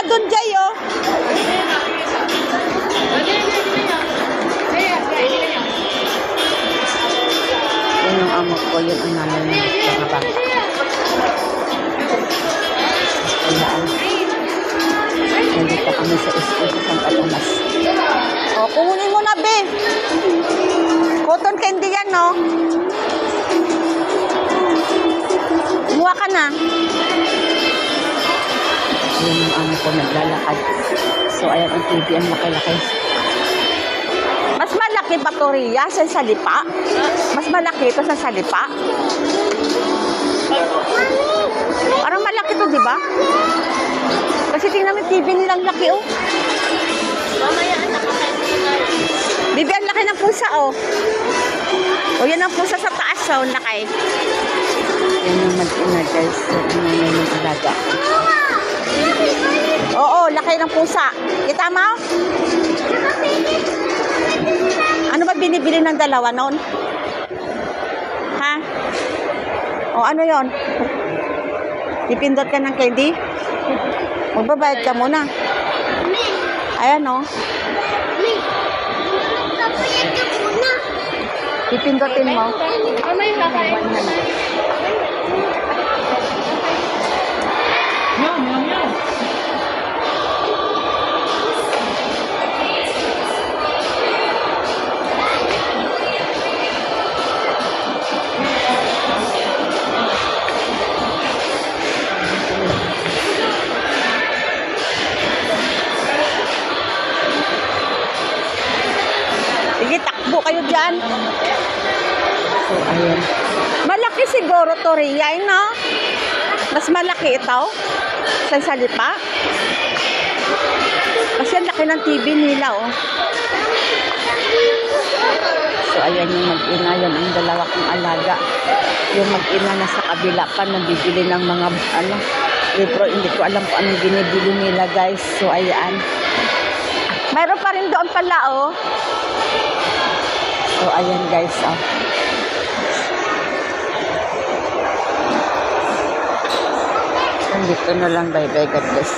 doon, Jay, oh. Yun yung amo ko, yun ang nanay ng mga bata. Ayan. Nandito kami sa school sa Santa Tomas. O, kunin mo na, be. Cotton candy yan, no? Kumuha ka na. Yun yung amo ko, naglalakad. So, ayan ang TV, ang laki-laki. Mas malaki pa to, Ria, sa Salipa. Mas malaki ito sa Salipa. Parang malaki to, di ba? Kasi tingnan mo, TV nilang laki, oh. Mamaya anak ko kayo. Bibi, ang laki ng pusa, oh. O, yan ang pusa sa taas, oh, laki. Yan yung mag-ina, guys. Yan yung alaga. Oo, laki ng pusa. Kita mo? Ano ba binibili ng dalawa noon? Ha? O, ano yon? Ipindot ka ng candy? Magbabayad ka muna. Ayan, o. Ipindutin mo. Mamay kakain. Sige, takbo kayo dyan. So, ayan. Malaki siguro to, Ria, no? Mas malaki ito sa Salipa. Kasi ang laki ng TV nila, oh. So, ayan yung mag-ina. Yan ang dalawa kong alaga. Yung mag-ina na sa kabila pa, nabibili ng mga, libro. Hindi ko alam kung anong binibili nila, guys. So, ayan. Mayroon pa rin doon pala, oh. So, ayan, guys, oh. Dito na lang, bye-bye, God bless.